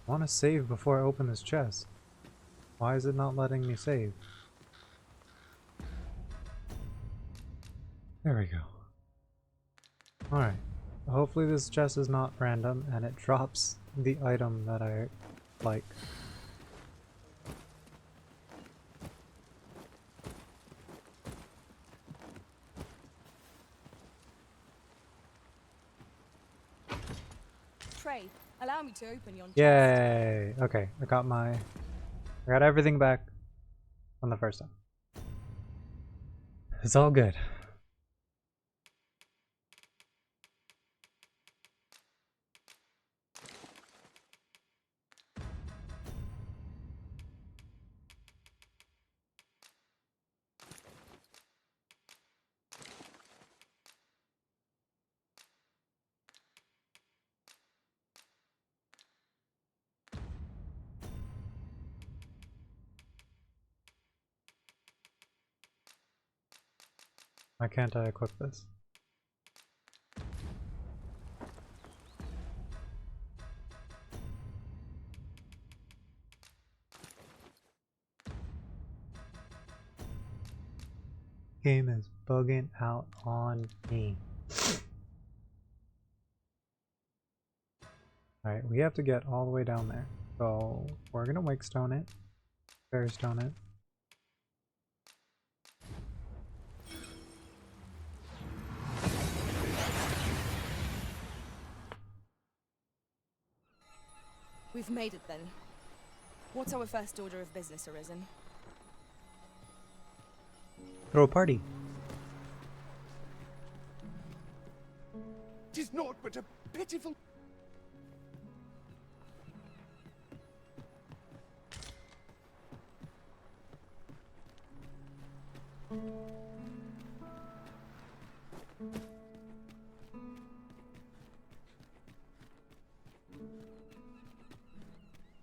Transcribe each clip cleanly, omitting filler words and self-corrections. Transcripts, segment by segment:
I want to save before I open this chest. Why is it not letting me save? There we go. Alright. Hopefully this chest is not random and it drops the item that I like. Trey, allow me to open your chest. Yay! Okay, I got everything back from the first time. It's all good. Why can't I equip this? Game is bugging out on me. Alright, we have to get all the way down there. So we're gonna wake stone it. Fairy stone it. We've made it then. What's our first order of business, Arisen? Throw a party. 'Tis naught but a pitiful...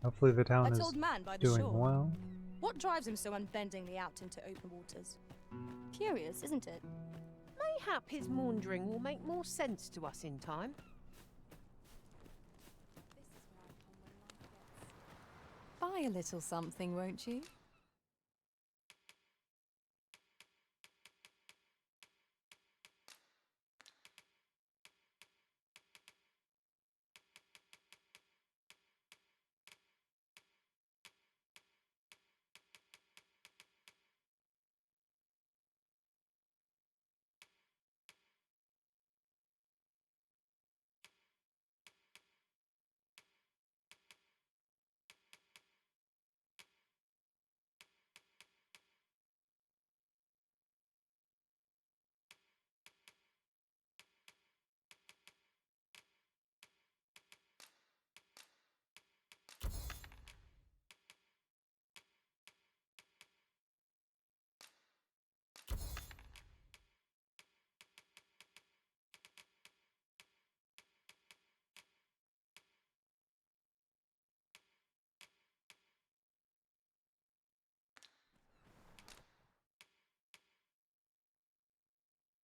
Hopefully the town That is old man by the doing shore. well. What drives him so unbendingly out into open waters? Curious, isn't it? Mayhap his maundering will make more sense to us in time. Buy a little something, won't you?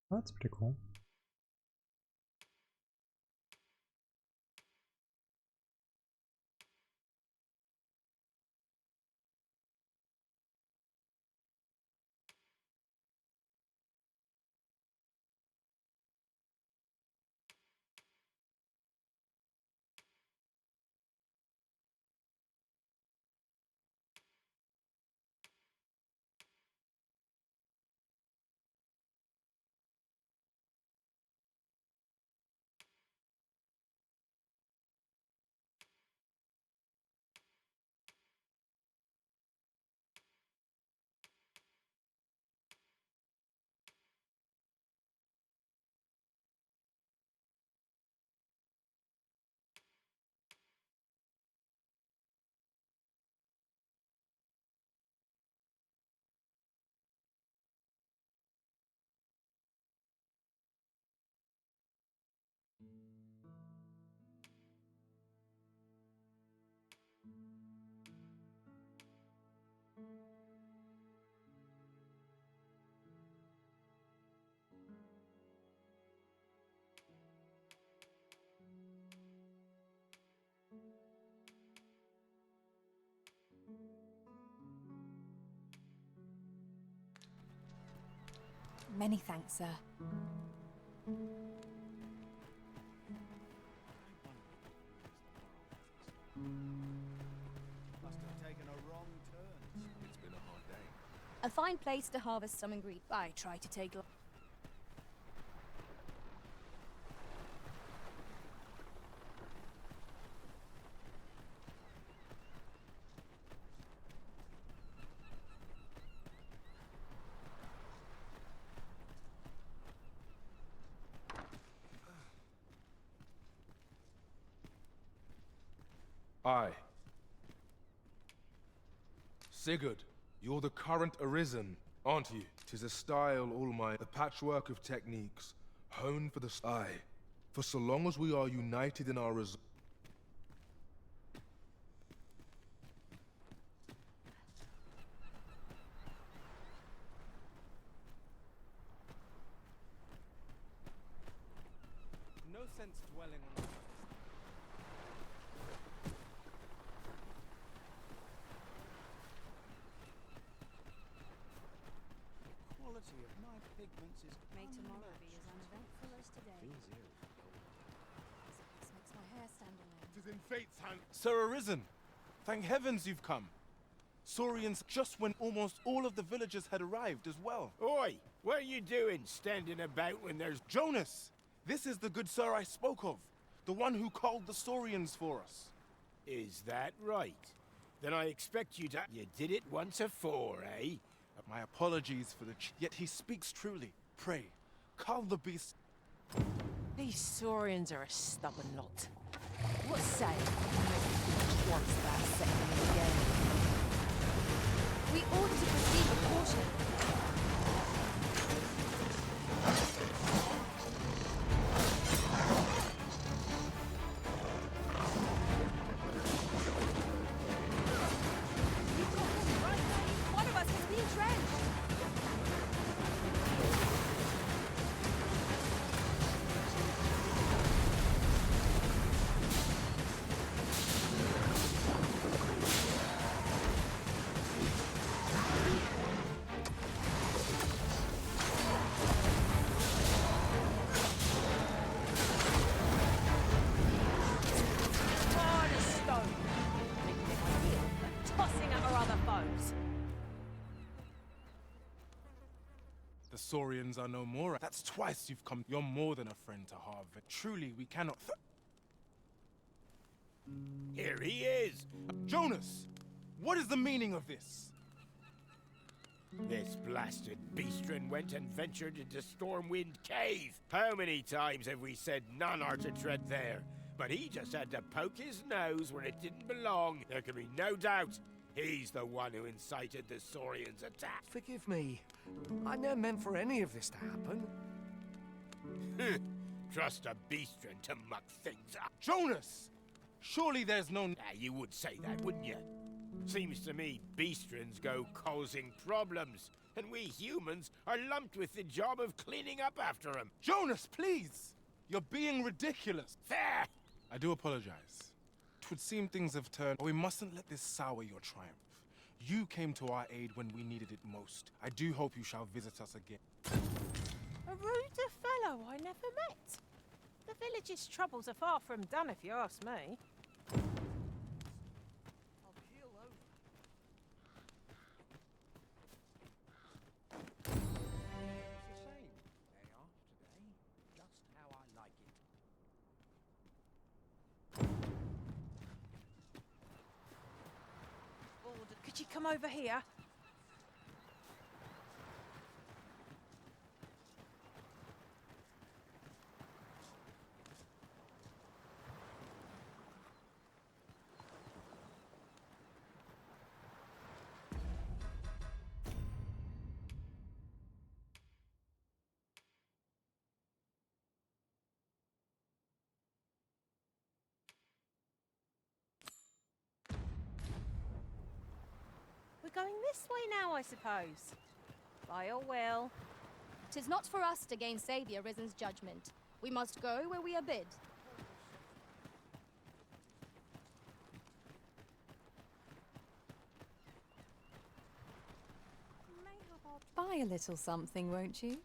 That's pretty cool. Many thanks, sir. Must have taken a wrong turn. It's been a hard day. A fine place to harvest some ingredients. I try to take. Aye. Sigurd, you're the current Arisen, aren't you? 'Tis a style all my... a patchwork of techniques, honed for the... Aye. For so long as we are united in our No sense dwelling on the Quality of my pigments is May tomorrow unmatched. be as uneventful as today. This makes my hair stand on end. Tis in fate's hand. Sir Arisen! Thank heavens you've come. Saurians just when almost all of the villagers had arrived as well. Oi! What are you doing standing about when there's... Jonas! This is the good sir I spoke of. The one who called the Saurians for us. Is that right? Then I expect you to... You did it once afore, eh? My apologies for the yet he speaks truly. Pray, call the beast. These Saurians are a stubborn lot. What say? Once that set them again. We ought to proceed with caution. One of us has been drenched. On a stone. Making it ideal for tossing at our other foes. The Saurians are no more. That's twice you've come. You're more than a friend to Harvard. Truly, we cannot. Here he is! Jonas! What is the meaning of this? This blasted beastren went and ventured into Stormwind Cave. How many times have we said none are to tread there? But he just had to poke his nose where it didn't belong. There can be no doubt he's the one who incited the Saurians' attack. Forgive me. I never meant for any of this to happen. Trust a beastren to muck things up. Jonas! Surely there's no. You would say that, wouldn't you? Seems to me beastrons go causing problems, and we humans are lumped with the job of cleaning up after them. Jonas, please! You're being ridiculous. There! I do apologize. 'Twould seem things have turned, but we mustn't let this sour your triumph. You came to our aid when we needed it most. I do hope you shall visit us again. A ruder fellow I never met. The village's troubles are far from done, if you ask me. It's a shame. They are today, just how I like it. Could you come over here? We're going this way now, I suppose. By all will. 'Tis not for us to gainsay the Arisen's judgment. We must go where we are bid. Buy a little something, won't you?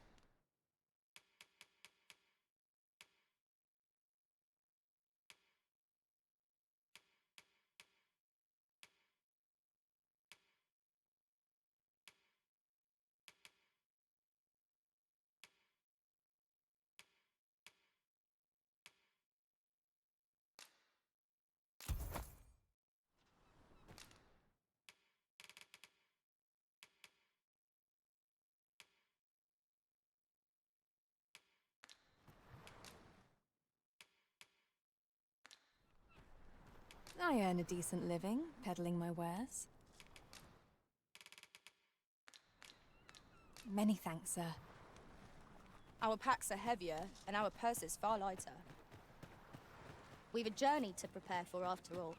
I earn a decent living peddling my wares. Many thanks, sir. Our packs are heavier, and our purses far lighter. We've a journey to prepare for after all.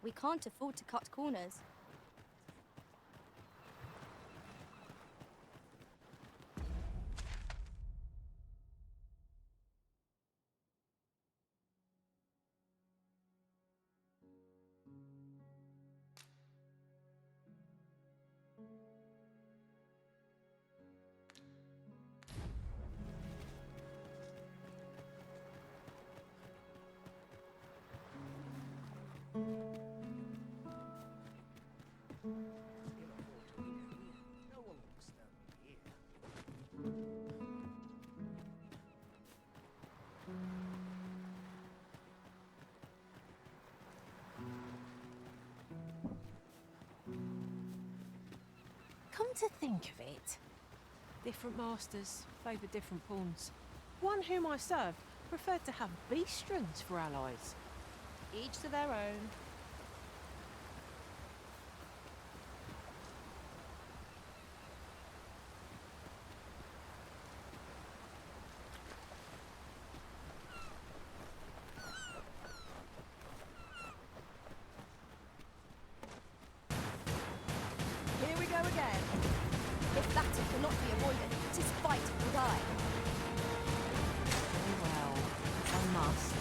We can't afford to cut corners. No one will disturb me here. Come to think of it, different masters favour different pawns. One whom I served preferred to have beastrons for allies. Each to their own. Here we go again. If battle cannot be avoided, 'tis fight or die. Well, I must.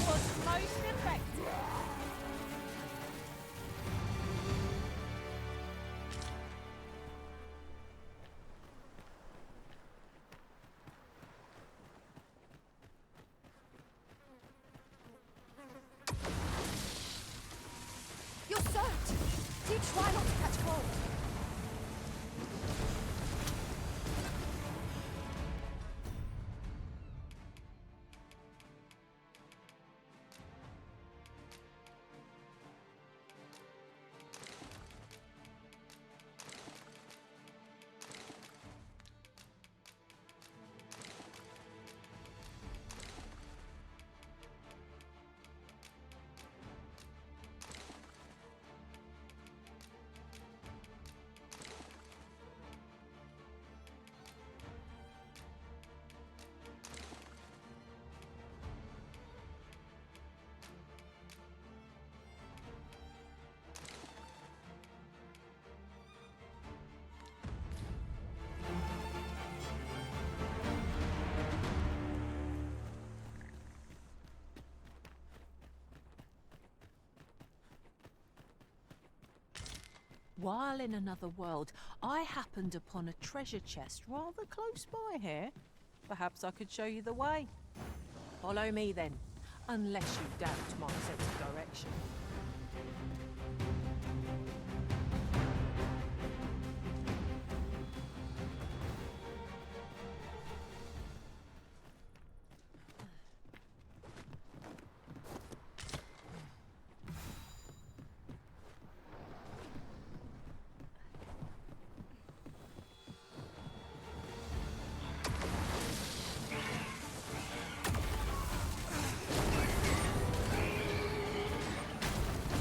Was most effective. You're soaked. Do try not to catch cold. While in another world, I happened upon a treasure chest rather close by here. Perhaps I could show you the way. Follow me then, unless you doubt my sense of direction.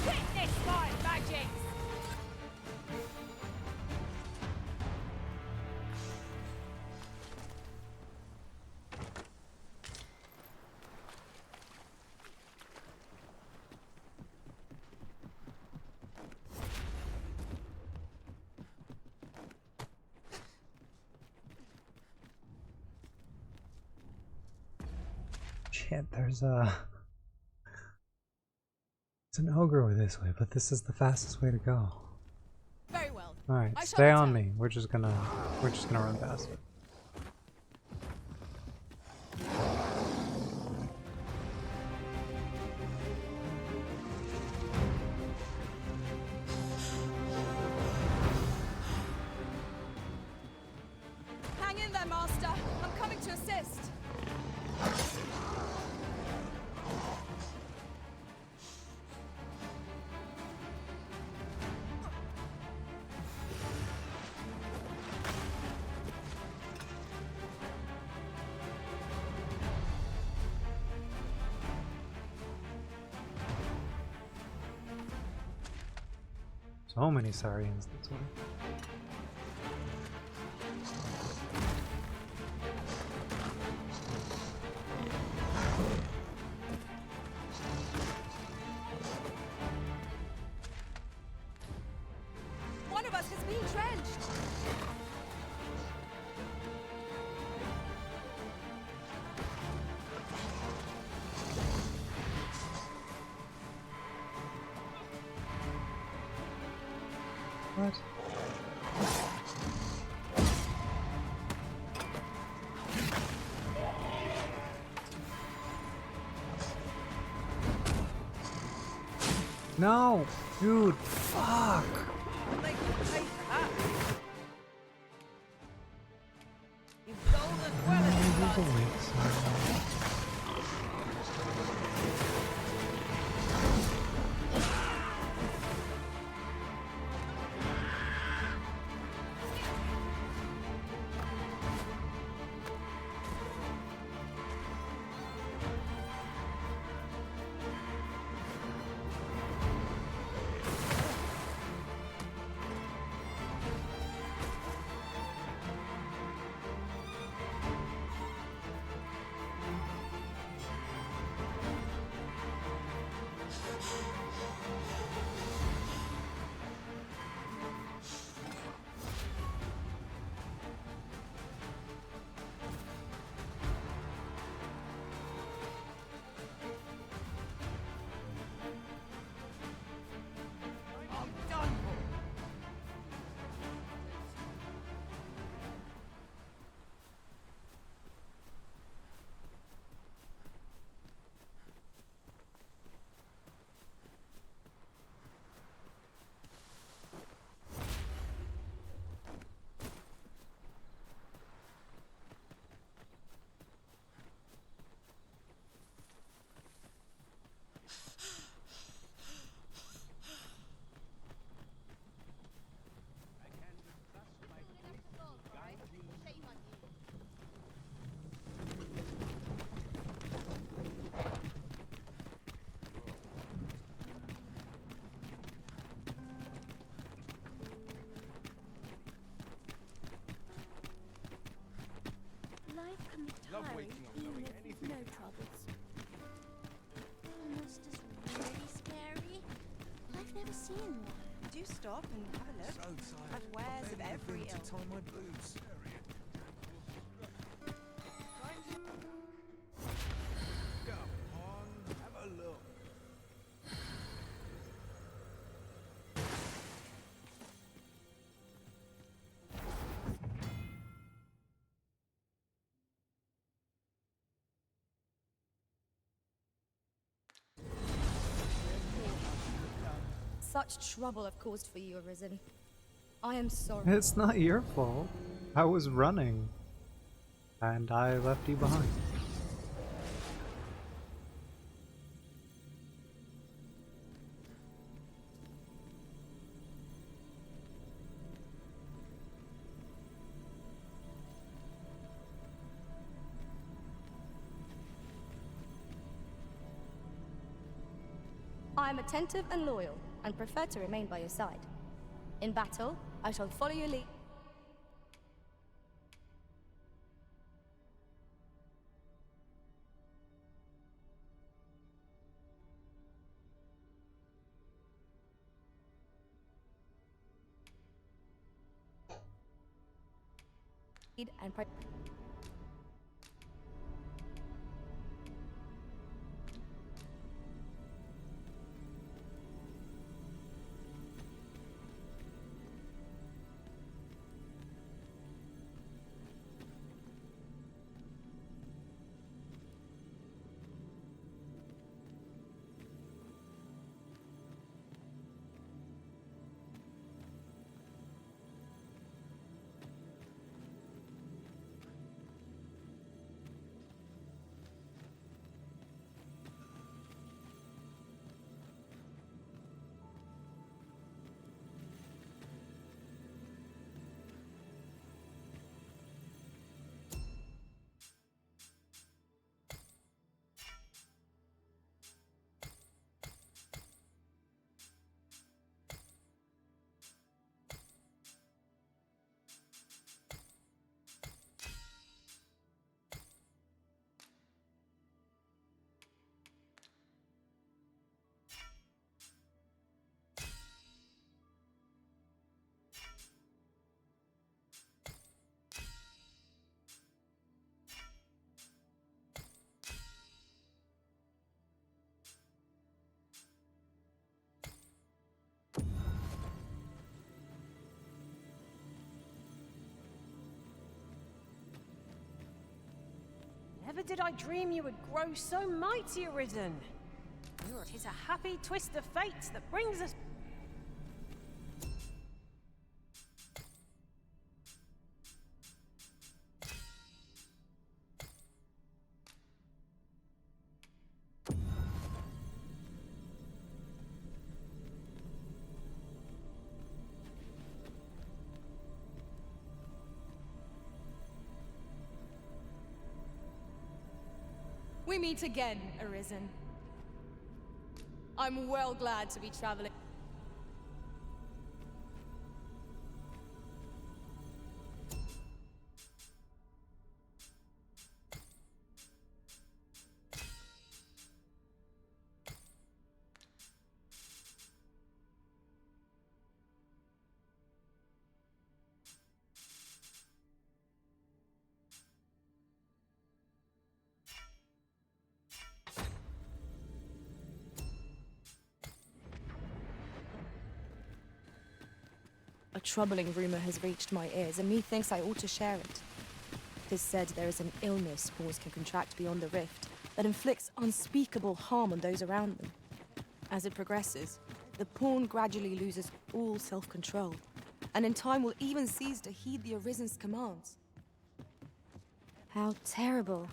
Witness my magic! Shit, there's a... It's an ogre with this way, but this is the fastest way to go. Very well. Alright, I shall stay on return. me. We're just gonna run past it. Hang in there, Master. I'm coming to assist. So many Saurians this way. One of us has been drenched! What? No! Dude, fuck! They can pay for that. In gold as well as in blood. Life can be Love tiring, waking up even knowing if anything no can troubles. Monsters really scary. I've never seen one. Do stop and have a look. So tired. At wares of Barely every agreed ilk. to tie my boots. Come on, have a look. Such trouble I've caused for you, Arisen. I am sorry. It's not your fault. I was running. And I left you behind. I am attentive and loyal, and prefer to remain by your side. In battle, I shall follow your lead. And Never did I dream you would grow so mighty, Arisen. It is a happy twist of fate that brings us. We meet again, Arisen. I'm well glad to be traveling. A troubling rumor has reached my ears, and methinks I ought to share it. It is said there is an illness spores can contract beyond the rift that inflicts unspeakable harm on those around them. As it progresses, the pawn gradually loses all self-control, and in time will even cease to heed the Arisen's commands. How terrible.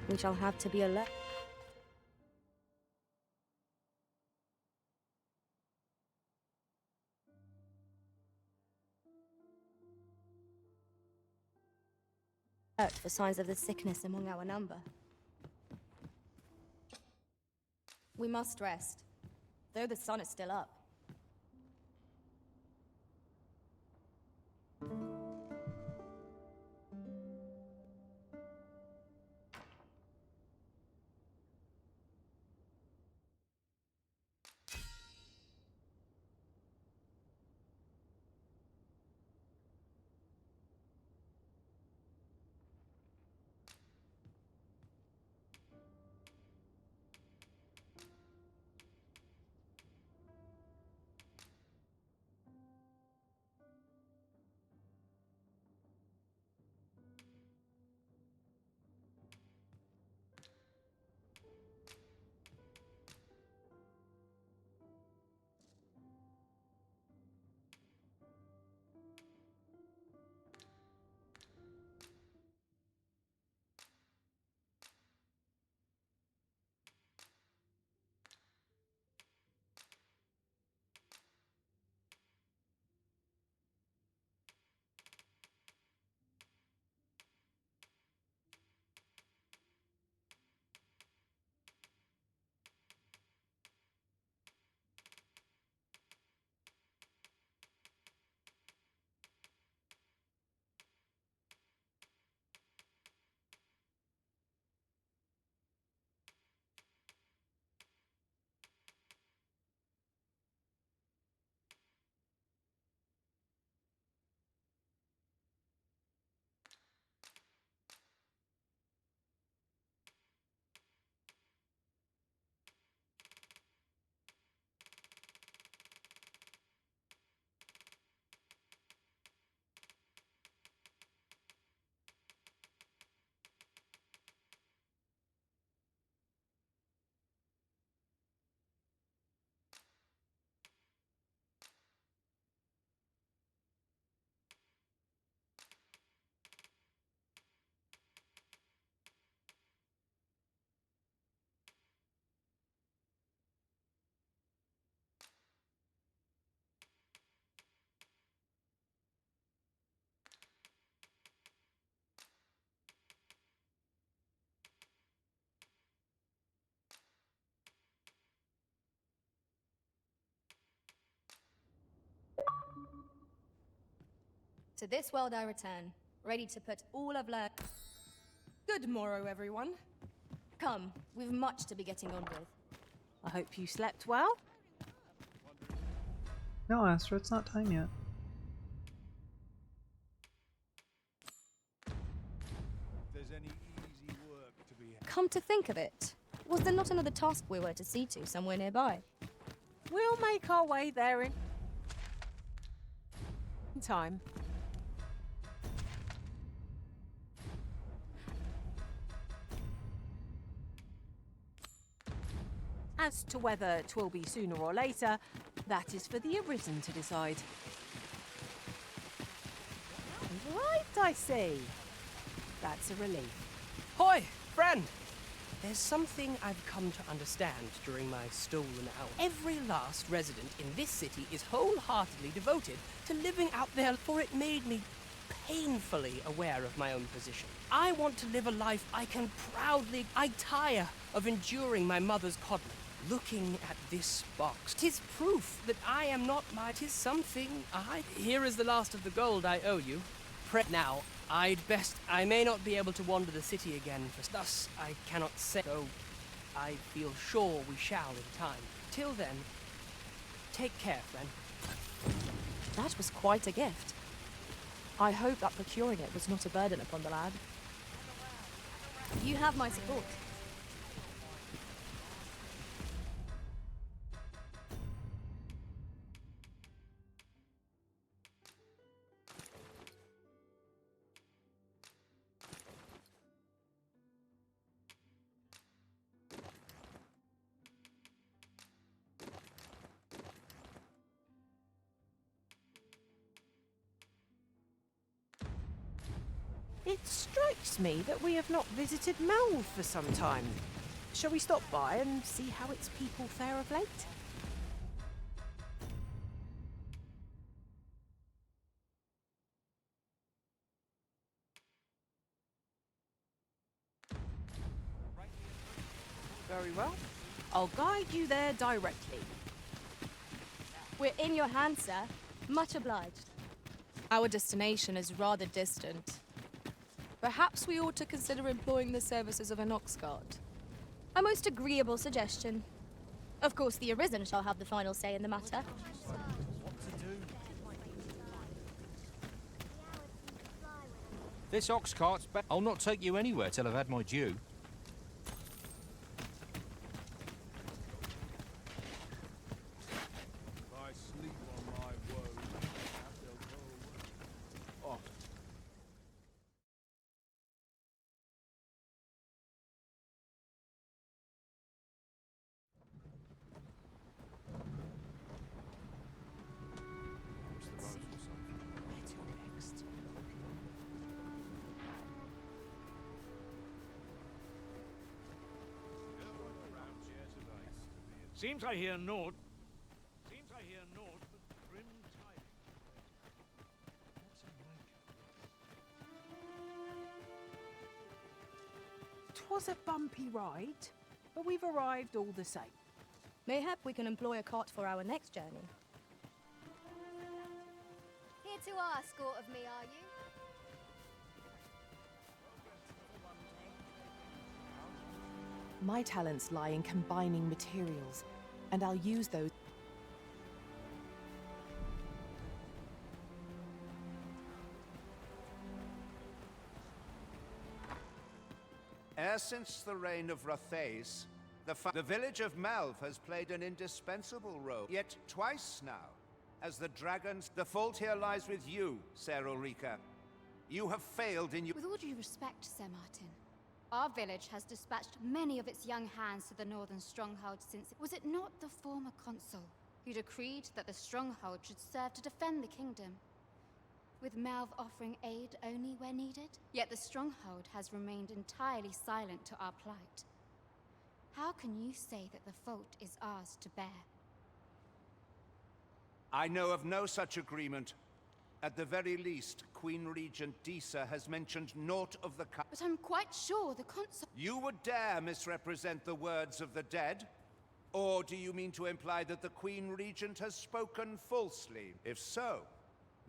We shall have to be alert. For signs of the sickness among our number. We must rest, though the sun is still up. To this world I return, ready to put all I've learned. Good morrow, everyone. Come, we've much to be getting on with. I hope you slept well. No, Astra, it's not time yet. If there's any easy work to be had. Come to think of it, was there not another task we were to see to somewhere nearby? We'll make our way there in time. As to whether 'twill be sooner or later, that is for the Arisen to decide. Right, I see. That's a relief. Hoi, friend! There's something I've come to understand during my stolen hour. Every last resident in this city is wholeheartedly devoted to living out there, for it made me painfully aware of my own position. I want to live a life I can proudly... I tire of enduring my mother's coddling. Looking at this box, 'tis proof that I am not my... 'Tis something I... Here is the last of the gold I owe you. Now, I'd best... I may not be able to wander the city again, for thus I cannot say, though I feel sure we shall in time. Till then, take care, friend. That was quite a gift. I hope that procuring it was not a burden upon the lad. You have my support. It strikes me that we have not visited Melv for some time. Shall we stop by and see how its people fare of late? Very well. I'll guide you there directly. We're in your hands, sir. Much obliged. Our destination is rather distant. Perhaps we ought to consider employing the services of an ox cart. A most agreeable suggestion. Of course, the Arisen shall have the final say in the matter. This ox cart's I'll not take you anywhere till I've had my due. Seems I hear naught. Seems I hear naught but grim tidings. 'Twas a bumpy ride, but we've arrived all the same. Mayhap we can employ a cart for our next journey. Here to ask aught of me, are you? My talents lie in combining materials, and I'll use those. Ever since the reign of Rothace, the village of Melv has played an indispensable role. Yet twice now, as the dragons, the fault here lies with you, Ser Ulrika. You have failed in your... With all due respect, Sir Martin, our village has dispatched many of its young hands to the northern stronghold since... Was it not the former consul who decreed that the stronghold should serve to defend the kingdom? With Melv offering aid only where needed? Yet the stronghold has remained entirely silent to our plight. How can you say that the fault is ours to bear? I know of no such agreement. At the very least, Queen Regent Disa has mentioned naught of the But I'm quite sure the consul... You would dare misrepresent the words of the dead? Or do you mean to imply that the Queen Regent has spoken falsely? If so,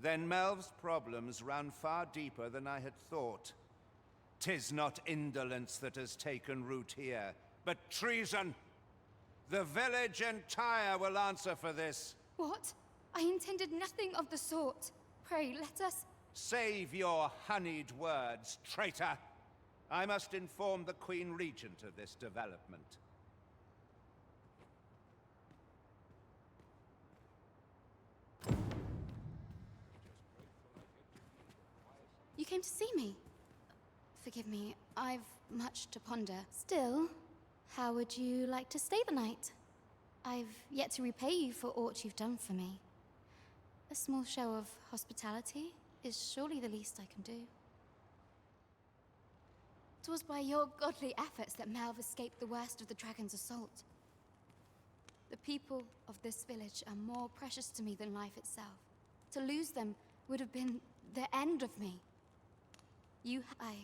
then Melv's problems run far deeper than I had thought. 'Tis not indolence that has taken root here, but treason. The village entire will answer for this. What? I intended nothing of the sort. Pray, let us... Save your honeyed words, traitor. I must inform the Queen Regent of this development. You came to see me? Forgive me, I've much to ponder. Still, how would you like to stay the night? I've yet to repay you for aught you've done for me. A small show of hospitality is surely the least I can do. 'Twas by your godly efforts that Melv escaped the worst of the dragon's assault. The people of this village are more precious to me than life itself. To lose them would have been the end of me. I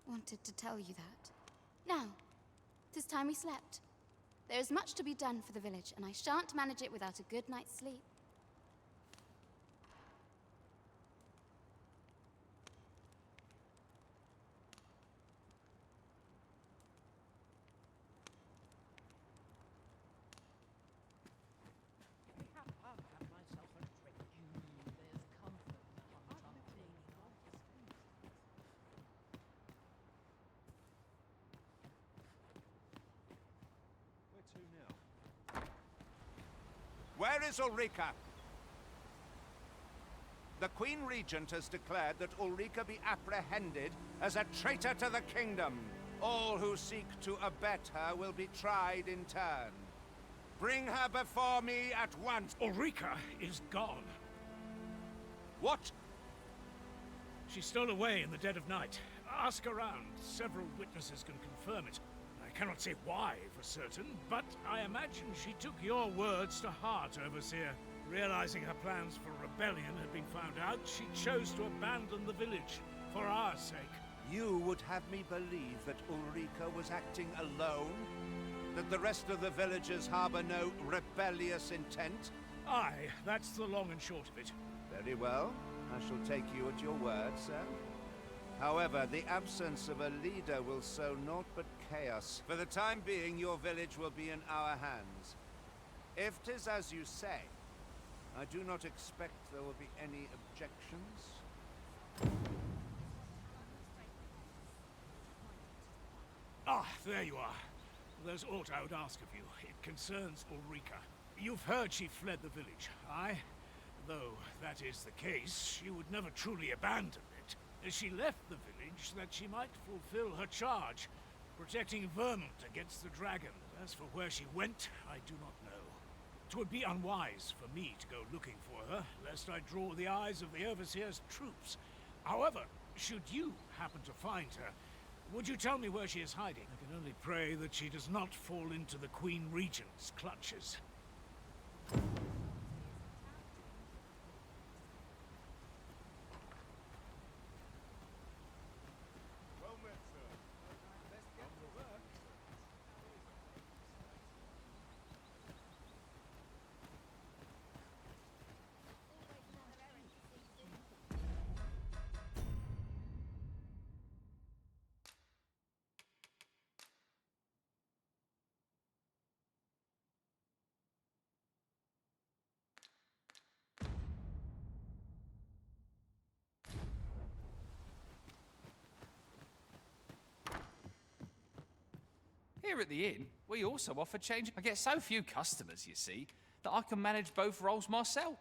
wanted to tell you that. Now, 'tis time we slept. There is much to be done for the village, and I shan't manage it without a good night's sleep. Where is Ulrika? The Queen Regent has declared that Ulrika be apprehended as a traitor to the kingdom. All who seek to abet her will be tried in turn. Bring her before me at once. Ulrika is gone. What? She stole away in the dead of night. Ask around. Several witnesses can confirm it. I cannot say why for certain, but I imagine she took your words to heart, Overseer. Realizing her plans for rebellion had been found out, she chose to abandon the village, for our sake. You would have me believe that Ulrika was acting alone? That the rest of the villagers harbor no rebellious intent? Aye, that's the long and short of it. Very well. I shall take you at your word, sir. However, the absence of a leader will sow naught but chaos. For the time being, your village will be in our hands. If 'tis as you say, I do not expect there will be any objections. Ah, there you are. There's aught I would ask of you. It concerns Ulrika. You've heard she fled the village, aye? Though that is the case, she would never truly abandon it. She left the village that she might fulfill her charge, protecting Vermont against the dragon. As for where she went, I do not know. 'Twould be unwise for me to go looking for her, lest I draw the eyes of the Overseer's troops. However, should you happen to find her, would you tell me where she is hiding? I can only pray that she does not fall into the Queen Regent's clutches. Here at the inn, we also offer change. I get so few customers, you see, that I can manage both roles myself.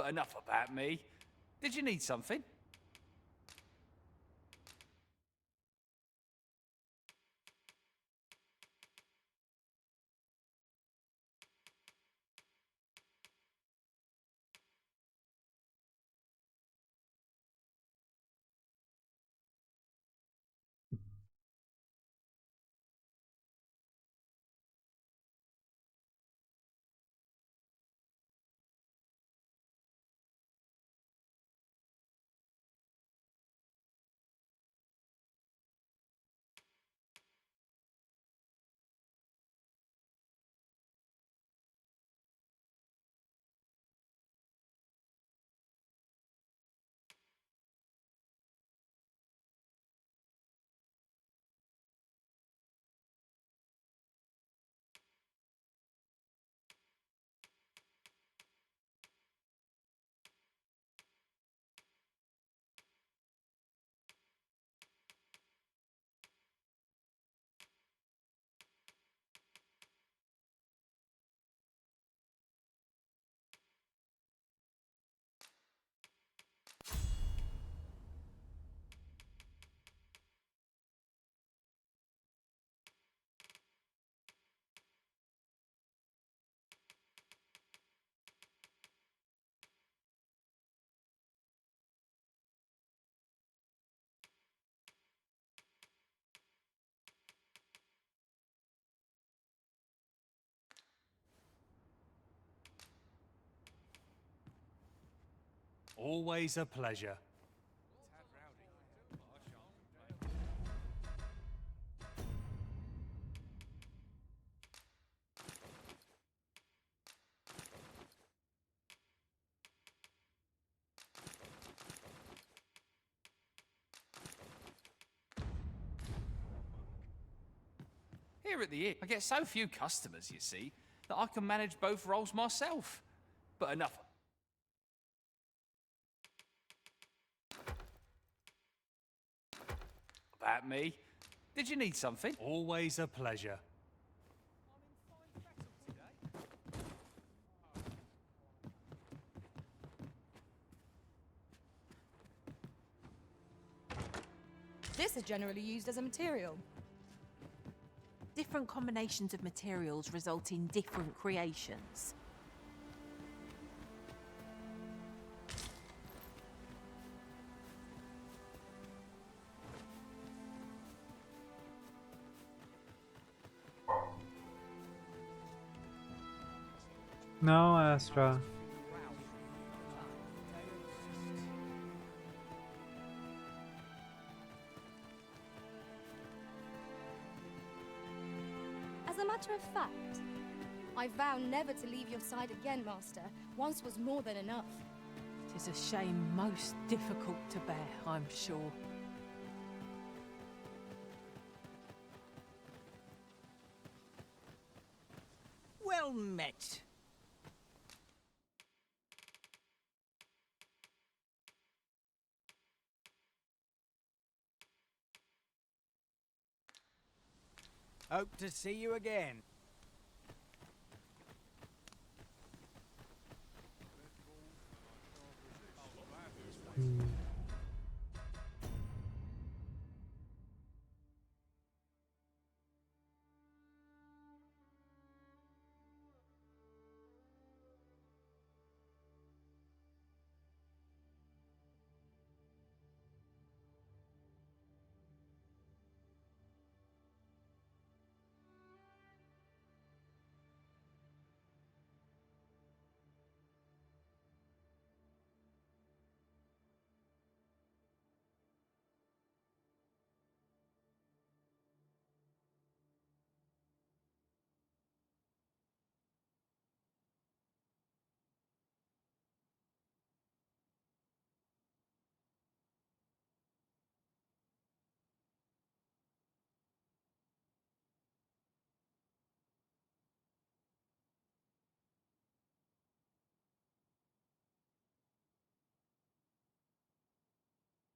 But enough about me. Did you need something? Always a pleasure. Here at the inn, I get so few customers, you see, that I can manage both roles myself. But enough. About me. Did you need something? Always a pleasure. This is generally used as a material. Different combinations of materials result in different creations. No, Astra. As a matter of fact, I vow never to leave your side again, Master. Once was more than enough. Tis a shame most difficult to bear, I'm sure. Well met. Hope to see you again.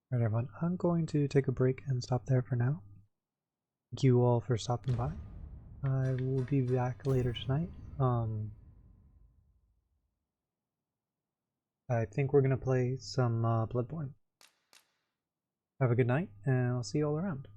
Alright everyone, I'm going to take a break and stop there for now. Thank you all for stopping by. I will be back later tonight. I think we're going to play some Bloodborne. Have a good night, and I'll see you all around.